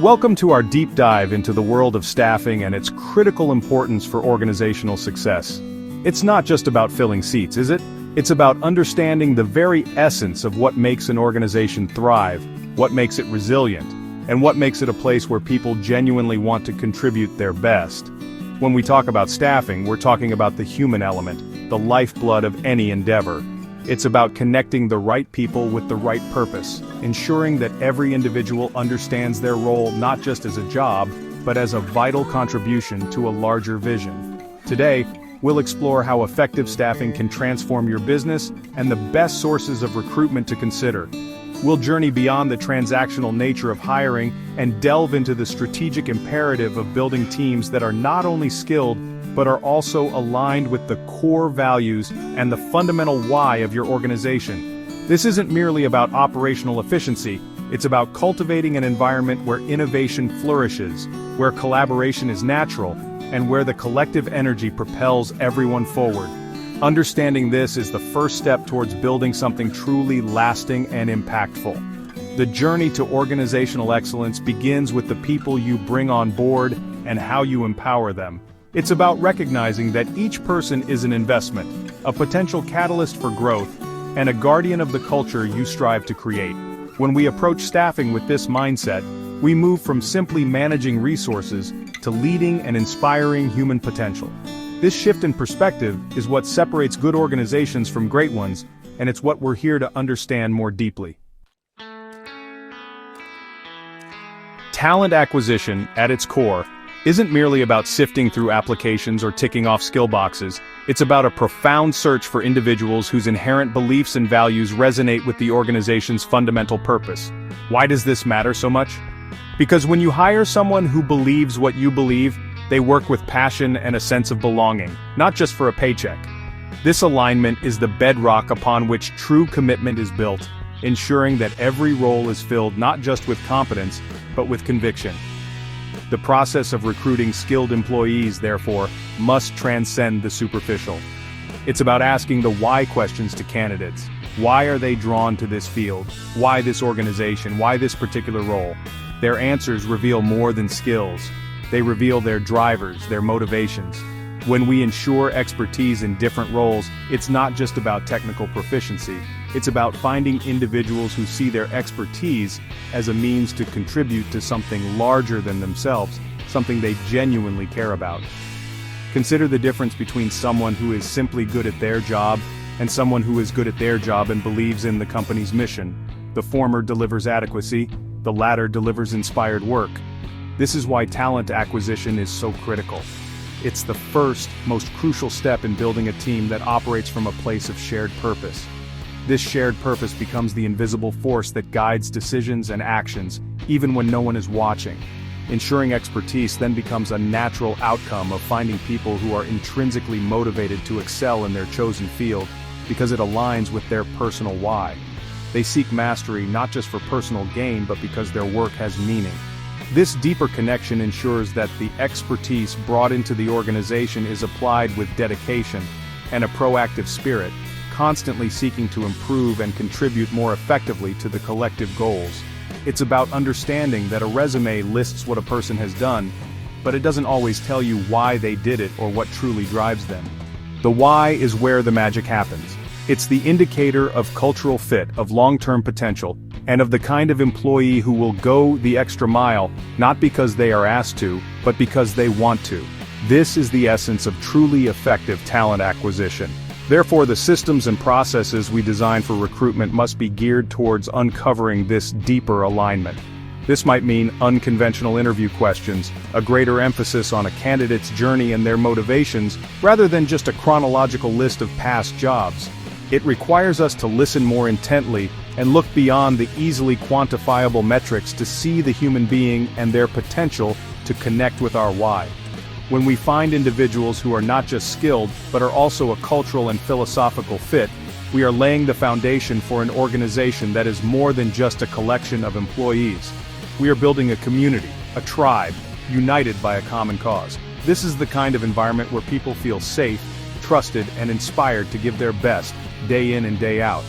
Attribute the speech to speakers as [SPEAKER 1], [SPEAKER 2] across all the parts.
[SPEAKER 1] Welcome to our deep dive into the world of staffing and its critical importance for organizational success. It's not just about filling seats, is it? It's about understanding the very essence of what makes an organization thrive, what makes it resilient, and what makes it a place where people genuinely want to contribute their best. When we talk about staffing, we're talking about the human element, the lifeblood of any endeavor. It's about connecting the right people with the right purpose, ensuring that every individual understands their role not just as a job, but as a vital contribution to a larger vision. Today, we'll explore how effective staffing can transform your business and the best sources of recruitment to consider. We'll journey beyond the transactional nature of hiring and delve into the strategic imperative of building teams that are not only skilled, but are also aligned with the core values and the fundamental why of your organization. This isn't merely about operational efficiency, it's about cultivating an environment where innovation flourishes, where collaboration is natural, and where the collective energy propels everyone forward. Understanding this is the first step towards building something truly lasting and impactful. The journey to organizational excellence begins with the people you bring on board and how you empower them. It's about recognizing that each person is an investment, a potential catalyst for growth, and a guardian of the culture you strive to create. When we approach staffing with this mindset, we move from simply managing resources to leading and inspiring human potential. This shift in perspective is what separates good organizations from great ones, and it's what we're here to understand more deeply. Talent acquisition, at its core, isn't merely about sifting through applications or ticking off skill boxes. It's about a profound search for individuals whose inherent beliefs and values resonate with the organization's fundamental purpose. Why does this matter so much? Because when you hire someone who believes what you believe, they work with passion and a sense of belonging, not just for a paycheck. This alignment is the bedrock upon which true commitment is built, ensuring that every role is filled not just with competence, but with conviction. The process of recruiting skilled employees, therefore, must transcend the superficial. It's about asking the why questions to candidates. Why are they drawn to this field? Why this organization? Why this particular role? Their answers reveal more than skills. They reveal their drivers, their motivations. When we ensure expertise in different roles, it's not just about technical proficiency. It's about finding individuals who see their expertise as a means to contribute to something larger than themselves, something they genuinely care about. Consider the difference between someone who is simply good at their job and someone who is good at their job and believes in the company's mission. The former delivers adequacy, the latter delivers inspired work. This is why talent acquisition is so critical. It's the first, most crucial step in building a team that operates from a place of shared purpose. This shared purpose becomes the invisible force that guides decisions and actions, even when no one is watching. Ensuring expertise then becomes a natural outcome of finding people who are intrinsically motivated to excel in their chosen field, because it aligns with their personal why. They seek mastery not just for personal gain, but because their work has meaning. This deeper connection ensures that the expertise brought into the organization is applied with dedication and a proactive spirit, constantly seeking to improve and contribute more effectively to the collective goals. It's about understanding that a resume lists what a person has done, but it doesn't always tell you why they did it or what truly drives them. The why is where the magic happens. It's the indicator of cultural fit, of long-term potential, and of the kind of employee who will go the extra mile, not because they are asked to, but because they want to. This is the essence of truly effective talent acquisition. Therefore, the systems and processes we design for recruitment must be geared towards uncovering this deeper alignment. This might mean unconventional interview questions, a greater emphasis on a candidate's journey and their motivations, rather than just a chronological list of past jobs. It requires us to listen more intently and look beyond the easily quantifiable metrics to see the human being and their potential to connect with our why. When we find individuals who are not just skilled, but are also a cultural and philosophical fit, we are laying the foundation for an organization that is more than just a collection of employees. We are building a community, a tribe, united by a common cause. This is the kind of environment where people feel safe, trusted, and inspired to give their best, day in and day out.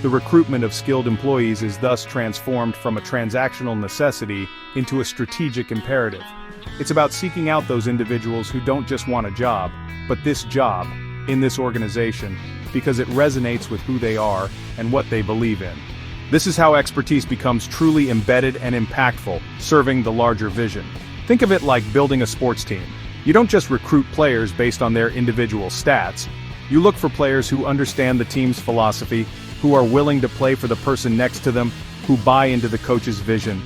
[SPEAKER 1] The recruitment of skilled employees is thus transformed from a transactional necessity into a strategic imperative. It's about seeking out those individuals who don't just want a job, but this job, in this organization, because it resonates with who they are and what they believe in. This is how expertise becomes truly embedded and impactful, serving the larger vision. Think of it like building a sports team. You don't just recruit players based on their individual stats. You look for players who understand the team's philosophy, who are willing to play for the person next to them, who buy into the coach's vision.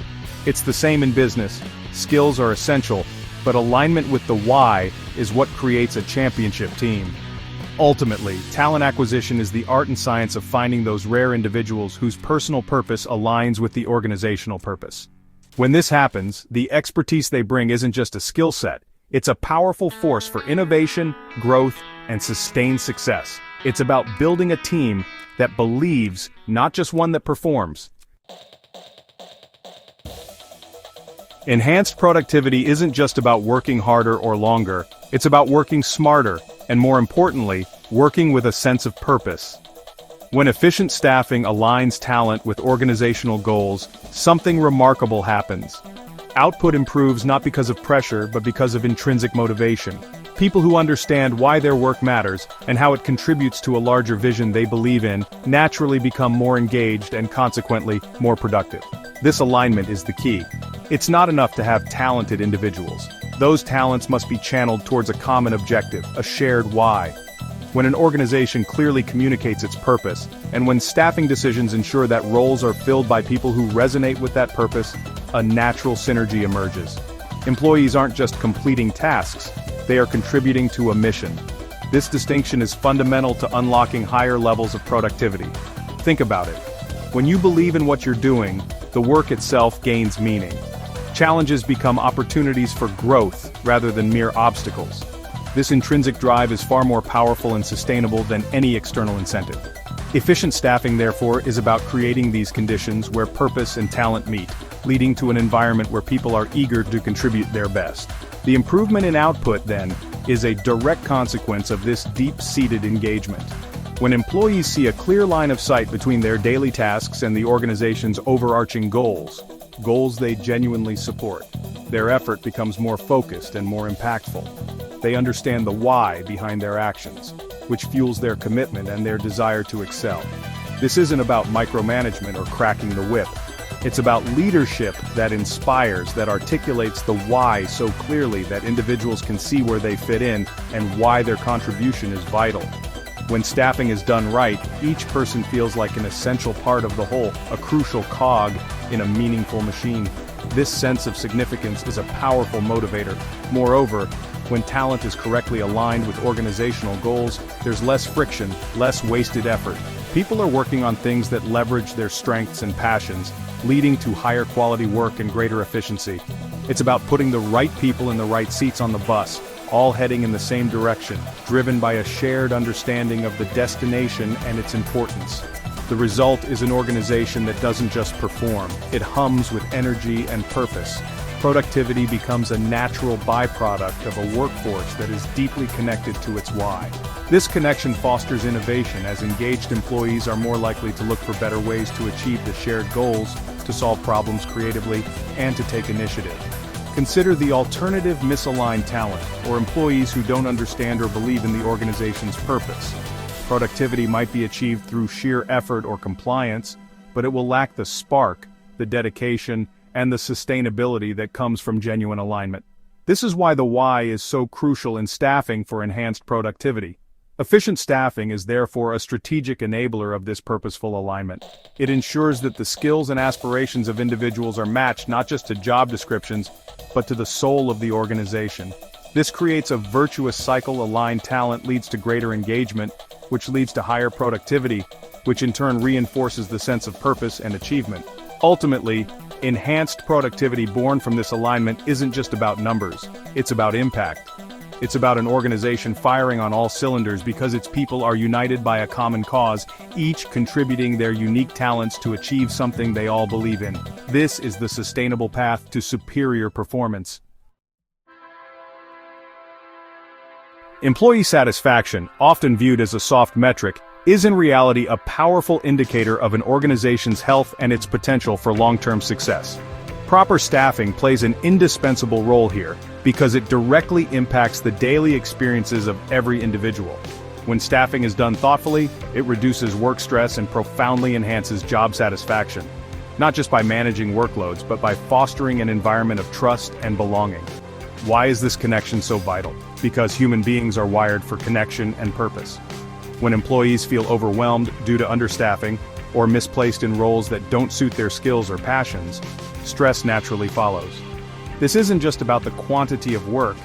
[SPEAKER 1] It's the same in business. Skills are essential, but alignment with the why is what creates a championship team. Ultimately, talent acquisition is the art and science of finding those rare individuals whose personal purpose aligns with the organizational purpose. When this happens, the expertise they bring isn't just a skill set, it's a powerful force for innovation, growth, and sustained success. It's about building a team that believes, not just one that performs. Enhanced productivity isn't just about working harder or longer, it's about working smarter, and more importantly, working with a sense of purpose. When efficient staffing aligns talent with organizational goals, something remarkable happens. Output improves not because of pressure, but because of intrinsic motivation. People who understand why their work matters and how it contributes to a larger vision they believe in naturally become more engaged and consequently more productive. This alignment is the key. It's not enough to have talented individuals. Those talents must be channeled towards a common objective, a shared why. When an organization clearly communicates its purpose, and when staffing decisions ensure that roles are filled by people who resonate with that purpose, a natural synergy emerges. Employees aren't just completing tasks, they are contributing to a mission. This distinction is fundamental to unlocking higher levels of productivity. Think about it. When you believe in what you're doing, the work itself gains meaning. Challenges become opportunities for growth rather than mere obstacles. This intrinsic drive is far more powerful and sustainable than any external incentive. Efficient staffing, therefore, is about creating these conditions where purpose and talent meet, leading to an environment where people are eager to contribute their best. The improvement in output, then, is a direct consequence of this deep-seated engagement. When employees see a clear line of sight between their daily tasks and the organization's overarching goals they genuinely support, their effort becomes more focused and more impactful. They understand the why behind their actions, which fuels their commitment and their desire to excel. This isn't about micromanagement or cracking the whip. It's about leadership that inspires, that articulates the why so clearly that individuals can see where they fit in and why their contribution is vital. When staffing is done right, each person feels like an essential part of the whole, a crucial cog in a meaningful machine. This sense of significance is a powerful motivator. Moreover, when talent is correctly aligned with organizational goals, there's less friction, less wasted effort. People are working on things that leverage their strengths and passions, leading to higher quality work and greater efficiency. It's about putting the right people in the right seats on the bus, all heading in the same direction, driven by a shared understanding of the destination and its importance. The result is an organization that doesn't just perform, it hums with energy and purpose. Productivity becomes a natural byproduct of a workforce that is deeply connected to its why. This connection fosters innovation as engaged employees are more likely to look for better ways to achieve the shared goals, to solve problems creatively, and to take initiative. Consider the alternative misaligned talent, or employees who don't understand or believe in the organization's purpose. Productivity might be achieved through sheer effort or compliance, but it will lack the spark, the dedication, and the sustainability that comes from genuine alignment. This is why the why is so crucial in staffing for enhanced productivity. Efficient staffing is therefore a strategic enabler of this purposeful alignment. It ensures that the skills and aspirations of individuals are matched not just to job descriptions, but to the soul of the organization. This creates a virtuous cycle. Aligned talent leads to greater engagement, which leads to higher productivity, which in turn reinforces the sense of purpose and achievement. Ultimately, enhanced productivity born from this alignment isn't just about numbers, it's about impact. It's about an organization firing on all cylinders because its people are united by a common cause, each contributing their unique talents to achieve something they all believe in. This is the sustainable path to superior performance. Employee satisfaction, often viewed as a soft metric, is in reality a powerful indicator of an organization's health and its potential for long-term success. Proper staffing plays an indispensable role here because it directly impacts the daily experiences of every individual. When staffing is done thoughtfully, it reduces work stress and profoundly enhances job satisfaction, not just by managing workloads but by fostering an environment of trust and belonging. Why is this connection so vital? Because human beings are wired for connection and purpose. When employees feel overwhelmed due to understaffing or misplaced in roles that don't suit their skills or passions, stress naturally follows. This isn't just about the quantity of work,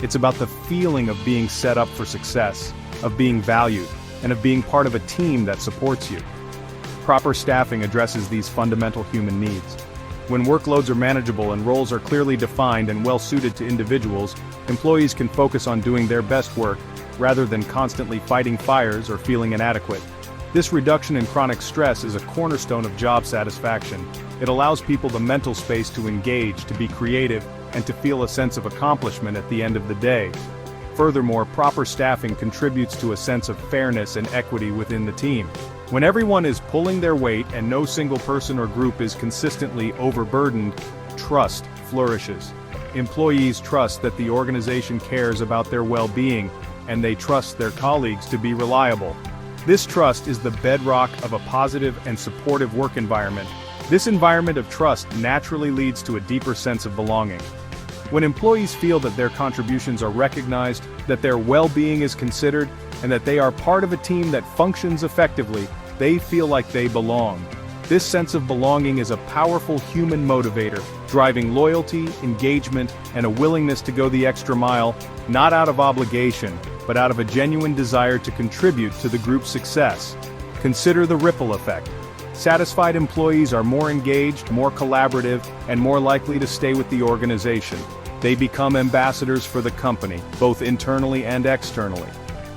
[SPEAKER 1] it's about the feeling of being set up for success, of being valued, and of being part of a team that supports you. Proper staffing addresses these fundamental human needs. When workloads are manageable and roles are clearly defined and well-suited to individuals, employees can focus on doing their best work rather than constantly fighting fires or feeling inadequate. This reduction in chronic stress is a cornerstone of job satisfaction. It allows people the mental space to engage, to be creative, and to feel a sense of accomplishment at the end of the day. Furthermore, proper staffing contributes to a sense of fairness and equity within the team. When everyone is pulling their weight and no single person or group is consistently overburdened, trust flourishes. Employees trust that the organization cares about their well-being, and they trust their colleagues to be reliable. This trust is the bedrock of a positive and supportive work environment. This environment of trust naturally leads to a deeper sense of belonging. When employees feel that their contributions are recognized, that their well-being is considered, and that they are part of a team that functions effectively, they feel like they belong. This sense of belonging is a powerful human motivator, driving loyalty, engagement, and a willingness to go the extra mile, not out of obligation, but out of a genuine desire to contribute to the group's success. Consider the ripple effect. Satisfied employees are more engaged, more collaborative, and more likely to stay with the organization. They become ambassadors for the company, both internally and externally.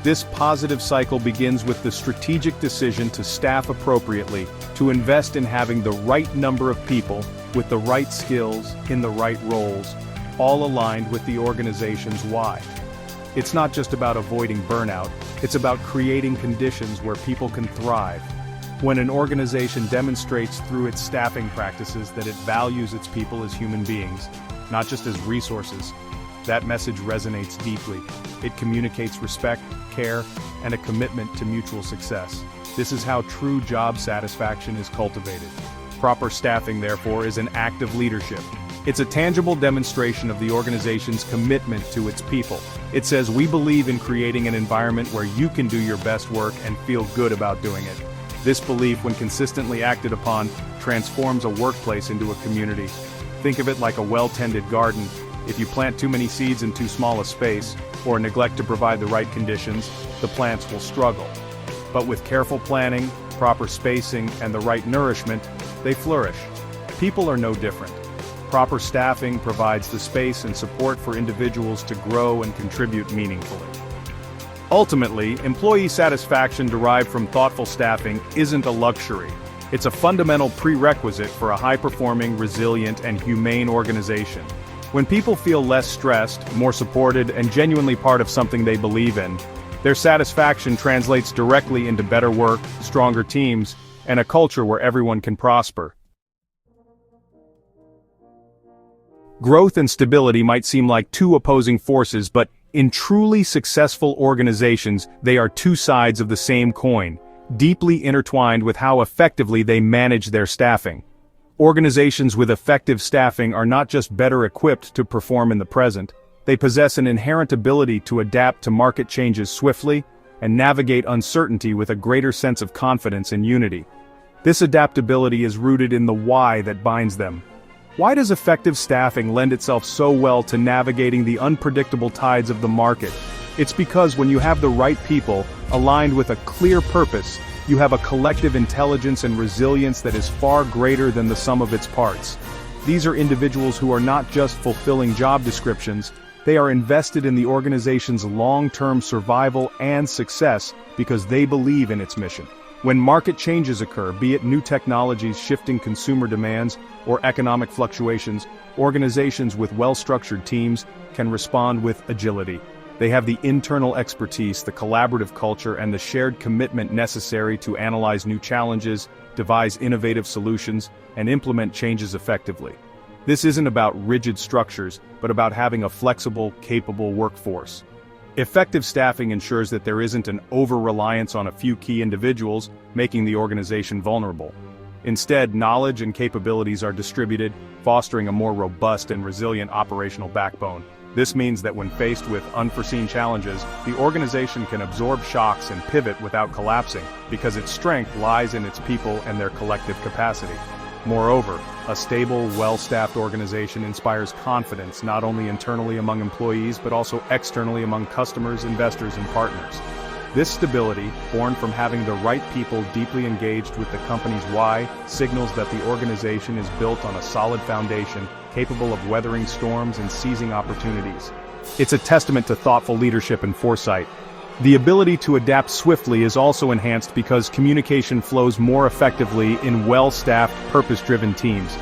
[SPEAKER 1] This positive cycle begins with the strategic decision to staff appropriately, to invest in having the right number of people, with the right skills, in the right roles, all aligned with the organization's why. It's not just about avoiding burnout, it's about creating conditions where people can thrive. When an organization demonstrates through its staffing practices that it values its people as human beings, not just as resources, that message resonates deeply. It communicates respect, care, and a commitment to mutual success. This is how true job satisfaction is cultivated. Proper staffing, therefore, is an act of leadership. It's a tangible demonstration of the organization's commitment to its people. It says we believe in creating an environment where you can do your best work and feel good about doing it. This belief, when consistently acted upon, transforms a workplace into a community. Think of it like a well-tended garden. If you plant too many seeds in too small a space, or neglect to provide the right conditions, the plants will struggle. But with careful planning, proper spacing, and the right nourishment, they flourish. People are no different. Proper staffing provides the space and support for individuals to grow and contribute meaningfully. Ultimately, employee satisfaction derived from thoughtful staffing isn't a luxury. It's a fundamental prerequisite for a high-performing, resilient, and humane organization. When people feel less stressed, more supported, and genuinely part of something they believe in, their satisfaction translates directly into better work, stronger teams, and a culture where everyone can prosper. Growth and stability might seem like two opposing forces, but in truly successful organizations, they are two sides of the same coin, deeply intertwined with how effectively they manage their staffing. Organizations with effective staffing are not just better equipped to perform in the present, they possess an inherent ability to adapt to market changes swiftly and navigate uncertainty with a greater sense of confidence and unity. This adaptability is rooted in the why that binds them. Why does effective staffing lend itself so well to navigating the unpredictable tides of the market? It's because when you have the right people, aligned with a clear purpose, you have a collective intelligence and resilience that is far greater than the sum of its parts. These are individuals who are not just fulfilling job descriptions, they are invested in the organization's long-term survival and success because they believe in its mission. When market changes occur, be it new technologies shifting consumer demands or economic fluctuations, organizations with well-structured teams can respond with agility. They have the internal expertise, the collaborative culture, and the shared commitment necessary to analyze new challenges, devise innovative solutions, and implement changes effectively. This isn't about rigid structures, but about having a flexible, capable workforce. Effective staffing ensures that there isn't an over-reliance on a few key individuals, making the organization vulnerable. Instead, knowledge and capabilities are distributed, fostering a more robust and resilient operational backbone. This means that when faced with unforeseen challenges, the organization can absorb shocks and pivot without collapsing, because its strength lies in its people and their collective capacity. Moreover, a stable, well-staffed organization inspires confidence not only internally among employees but also externally among customers, investors, and partners. This stability, born from having the right people deeply engaged with the company's why, signals that the organization is built on a solid foundation, capable of weathering storms and seizing opportunities. It's a testament to thoughtful leadership and foresight. The ability to adapt swiftly is also enhanced because communication flows more effectively in well-staffed, purpose-driven teams.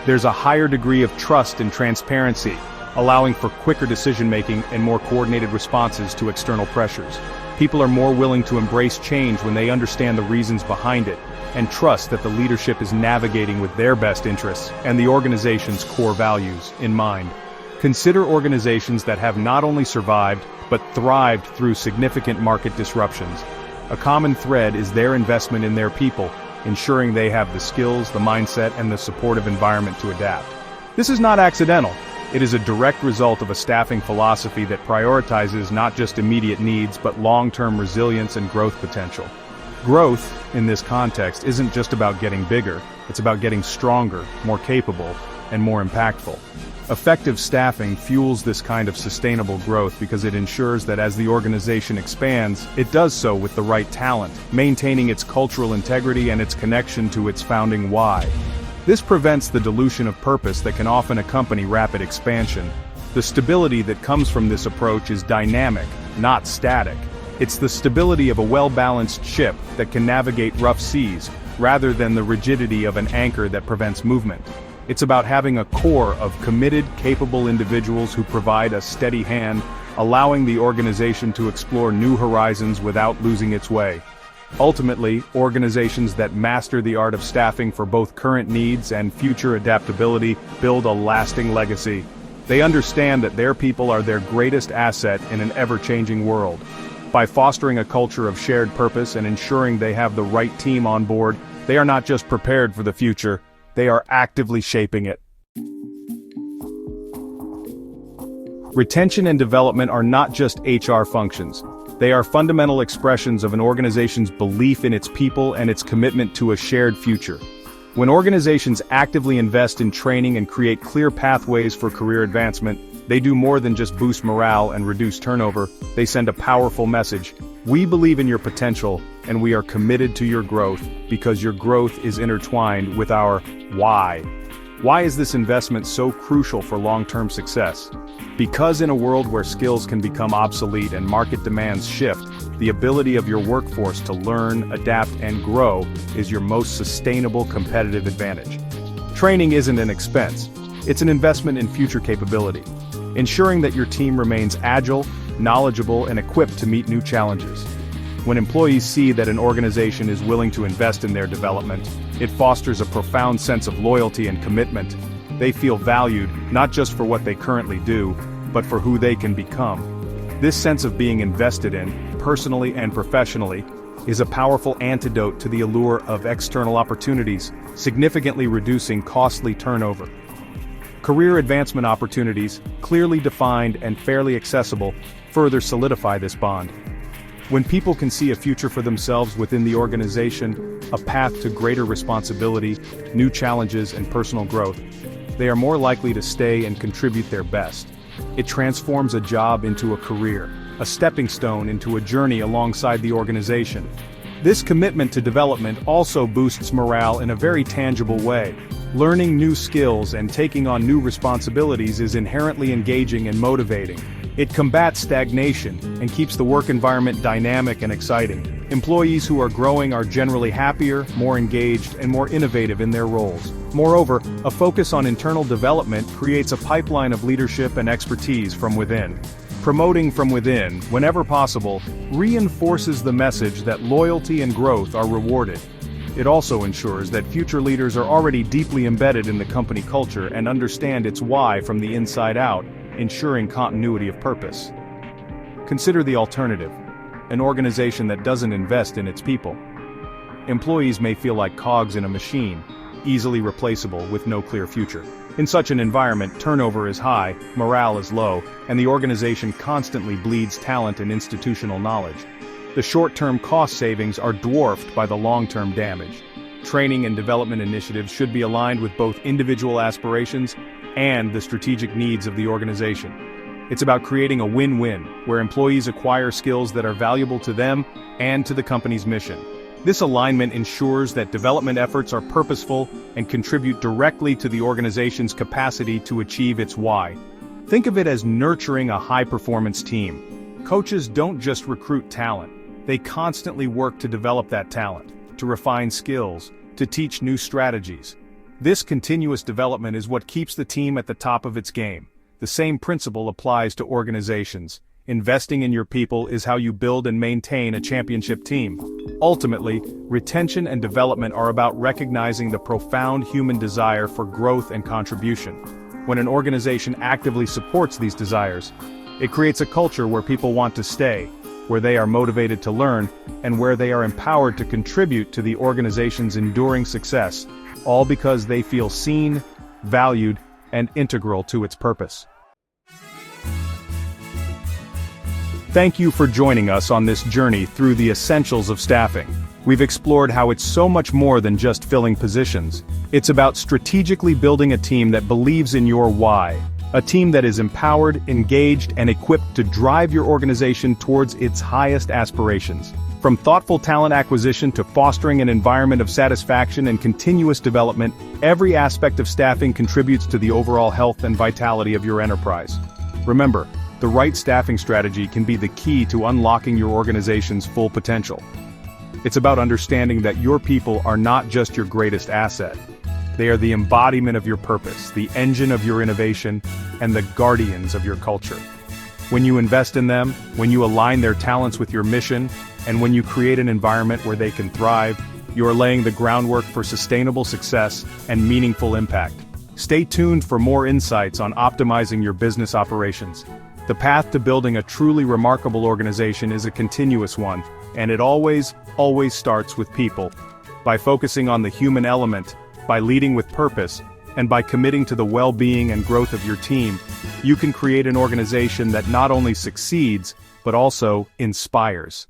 [SPEAKER 1] There's a higher degree of trust and transparency, allowing for quicker decision-making and more coordinated responses to external pressures. People are more willing to embrace change when they understand the reasons behind it, and trust that the leadership is navigating with their best interests and the organization's core values in mind. Consider organizations that have not only survived, but thrived through significant market disruptions. A common thread is their investment in their people, ensuring they have the skills, the mindset, and the supportive environment to adapt. This is not accidental. It is a direct result of a staffing philosophy that prioritizes not just immediate needs, but long-term resilience and growth potential. Growth, in this context, isn't just about getting bigger, it's about getting stronger, more capable, and more impactful. Effective staffing fuels this kind of sustainable growth because it ensures that as the organization expands, it does so with the right talent, maintaining its cultural integrity and its connection to its founding why. This prevents the dilution of purpose that can often accompany rapid expansion. The stability that comes from this approach is dynamic, not static. It's the stability of a well-balanced ship that can navigate rough seas, rather than the rigidity of an anchor that prevents movement. It's about having a core of committed, capable individuals who provide a steady hand, allowing the organization to explore new horizons without losing its way. Ultimately, organizations that master the art of staffing for both current needs and future adaptability build a lasting legacy. They understand that their people are their greatest asset in an ever-changing world. By fostering a culture of shared purpose and ensuring they have the right team on board, they are not just prepared for the future, they are actively shaping it. Retention and development are not just HR functions. They are fundamental expressions of an organization's belief in its people and its commitment to a shared future. When organizations actively invest in training and create clear pathways for career advancement, they do more than just boost morale and reduce turnover. They send a powerful message. We believe in your potential, and we are committed to your growth, because your growth is intertwined with our why. Why is this investment so crucial for long-term success? Because in a world where skills can become obsolete and market demands shift, the ability of your workforce to learn, adapt, and grow is your most sustainable competitive advantage. Training isn't an expense, it's an investment in future capability, ensuring that your team remains agile, knowledgeable, and equipped to meet new challenges. When employees see that an organization is willing to invest in their development, it fosters a profound sense of loyalty and commitment. They feel valued, not just for what they currently do, but for who they can become. This sense of being invested in, personally and professionally, is a powerful antidote to the allure of external opportunities, significantly reducing costly turnover. Career advancement opportunities, clearly defined and fairly accessible, further solidify this bond. When people can see a future for themselves within the organization, a path to greater responsibility, new challenges, and personal growth, they are more likely to stay and contribute their best. It transforms a job into a career, a stepping stone into a journey alongside the organization. This commitment to development also boosts morale in a very tangible way. Learning new skills and taking on new responsibilities is inherently engaging and motivating. It combats stagnation and keeps the work environment dynamic and exciting. Employees who are growing are generally happier, more engaged, and more innovative in their roles. Moreover, a focus on internal development creates a pipeline of leadership and expertise from within. Promoting from within, whenever possible, reinforces the message that loyalty and growth are rewarded. It also ensures that future leaders are already deeply embedded in the company culture and understand its why from the inside out, ensuring continuity of purpose. Consider the alternative: an organization that doesn't invest in its people. Employees may feel like cogs in a machine, easily replaceable with no clear future. In such an environment, turnover is high, morale is low, and the organization constantly bleeds talent and institutional knowledge. The short-term cost savings are dwarfed by the long-term damage. Training and development initiatives should be aligned with both individual aspirations and the strategic needs of the organization. It's about creating a win-win, where employees acquire skills that are valuable to them and to the company's mission. This alignment ensures that development efforts are purposeful and contribute directly to the organization's capacity to achieve its why. Think of it as nurturing a high-performance team. Coaches don't just recruit talent. They constantly work to develop that talent, to refine skills, to teach new strategies. This continuous development is what keeps the team at the top of its game. The same principle applies to organizations. Investing in your people is how you build and maintain a championship team. Ultimately, retention and development are about recognizing the profound human desire for growth and contribution. When an organization actively supports these desires, it creates a culture where people want to stay, where they are motivated to learn, and where they are empowered to contribute to the organization's enduring success, all because they feel seen, valued, and integral to its purpose. Thank you for joining us on this journey through the essentials of staffing. We've explored how it's so much more than just filling positions. It's about strategically building a team that believes in your why. A team that is empowered, engaged, and equipped to drive your organization towards its highest aspirations. From thoughtful talent acquisition to fostering an environment of satisfaction and continuous development, every aspect of staffing contributes to the overall health and vitality of your enterprise. Remember, the right staffing strategy can be the key to unlocking your organization's full potential. It's about understanding that your people are not just your greatest asset. They are the embodiment of your purpose, the engine of your innovation, and the guardians of your culture. When you invest in them, when you align their talents with your mission, and when you create an environment where they can thrive, you are laying the groundwork for sustainable success and meaningful impact. Stay tuned for more insights on optimizing your business operations. The path to building a truly remarkable organization is a continuous one, and it always starts with people. By focusing on the human element, by leading with purpose, and by committing to the well-being and growth of your team, you can create an organization that not only succeeds, but also inspires.